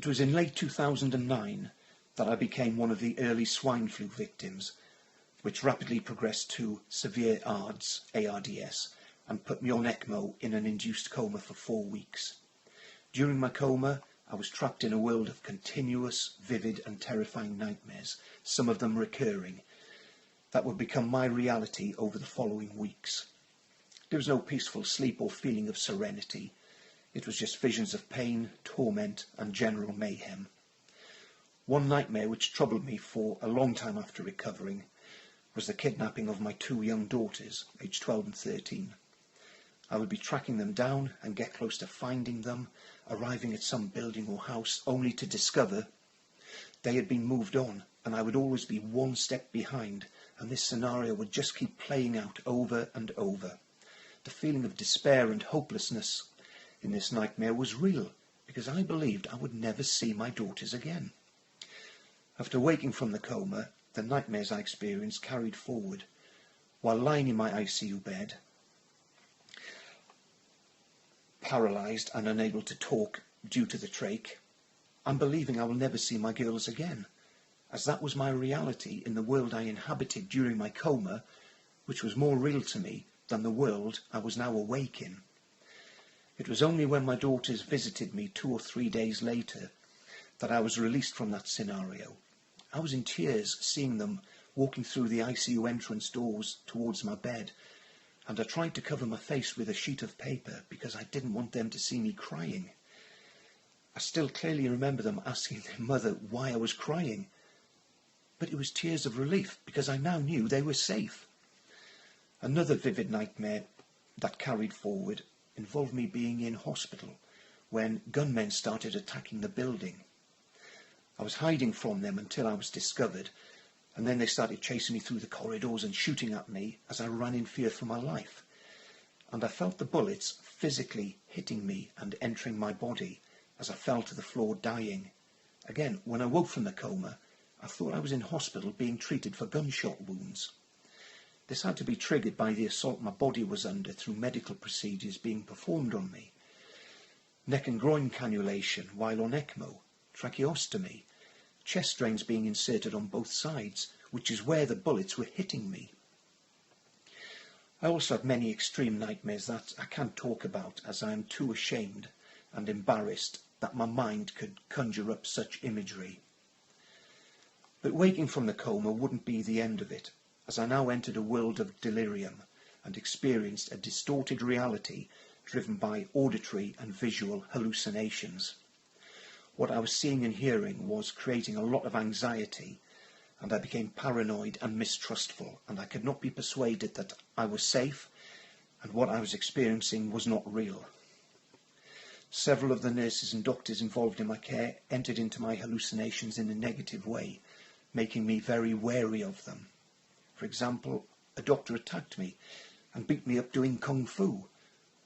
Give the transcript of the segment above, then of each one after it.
It was in late 2009 that I became one of the early swine flu victims, which rapidly progressed to severe ARDS, and put me on ECMO in an induced coma for 4 weeks. During my coma, I was trapped in a world of continuous, vivid and terrifying nightmares, some of them recurring, that would become my reality over the following weeks. There was no peaceful sleep or feeling of serenity. It was just visions of pain, torment and general mayhem. One nightmare which troubled me for a long time after recovering was the kidnapping of my 2 young daughters, aged 12 and 13. I would be tracking them down and get close to finding them, arriving at some building or house, only to discover they had been moved on, and I would always be one step behind, and this scenario would just keep playing out over and over. The feeling of despair and hopelessness in this nightmare was real, because I believed I would never see my daughters again. After waking from the coma, the nightmares I experienced carried forward. While lying in my ICU bed, paralysed and unable to talk due to the trach, I'm believing I will never see my girls again, as that was my reality in the world I inhabited during my coma, which was more real to me than the world I was now awake in. It was only when my daughters visited me 2 or 3 days later that I was released from that scenario. I was in tears seeing them walking through the ICU entrance doors towards my bed, and I tried to cover my face with a sheet of paper because I didn't want them to see me crying. I still clearly remember them asking their mother why I was crying, but it was tears of relief because I now knew they were safe. Another vivid nightmare that carried forward involved me being in hospital when gunmen started attacking the building. I was hiding from them until I was discovered, and then they started chasing me through the corridors and shooting at me as I ran in fear for my life. And I felt the bullets physically hitting me and entering my body as I fell to the floor dying. Again, when I woke from the coma, I thought I was in hospital being treated for gunshot wounds. This had to be triggered by the assault my body was under through medical procedures being performed on me. Neck and groin cannulation while on ECMO, tracheostomy, chest drains being inserted on both sides, which is where the bullets were hitting me. I also had many extreme nightmares that I can't talk about, as I am too ashamed and embarrassed that my mind could conjure up such imagery. But waking from the coma wouldn't be the end of it, as I now entered a world of delirium and experienced a distorted reality driven by auditory and visual hallucinations. What I was seeing and hearing was creating a lot of anxiety, and I became paranoid and mistrustful, and I could not be persuaded that I was safe and what I was experiencing was not real. Several of the nurses and doctors involved in my care entered into my hallucinations in a negative way, making me very wary of them. For example, a doctor attacked me and beat me up doing kung fu.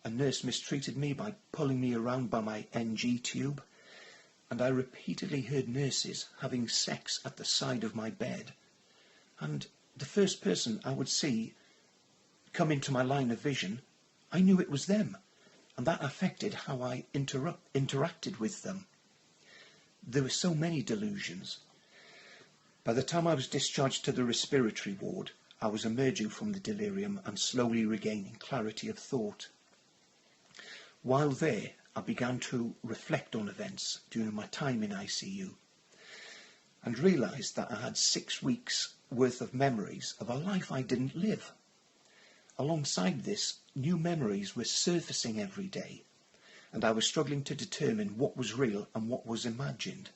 A nurse mistreated me by pulling me around by my NG tube, and I repeatedly heard nurses having sex at the side of my bed. And the first person I would see come into my line of vision, I knew it was them, and that affected how I interacted with them. There were so many delusions. By the time I was discharged to the respiratory ward, I was emerging from the delirium and slowly regaining clarity of thought. While there, I began to reflect on events during my time in ICU and realised that I had 6 weeks worth of memories of a life I didn't live. Alongside this, new memories were surfacing every day, and I was struggling to determine what was real and what was imagined.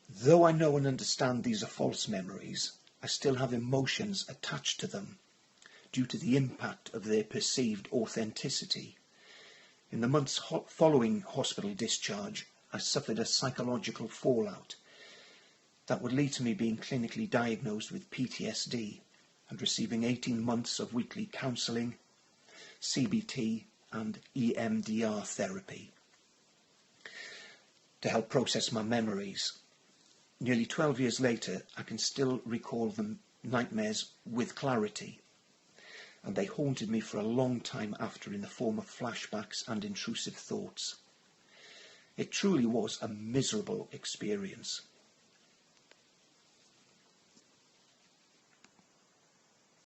Though I know and understand these are false memories, I still have emotions attached to them due to the impact of their perceived authenticity. In the months following hospital discharge, I suffered a psychological fallout that would lead to me being clinically diagnosed with PTSD and receiving 18 months of weekly counselling, CBT and EMDR therapy to help process my memories. Nearly 12 years later, I can still recall the nightmares with clarity, and they haunted me for a long time after in the form of flashbacks and intrusive thoughts. It truly was a miserable experience.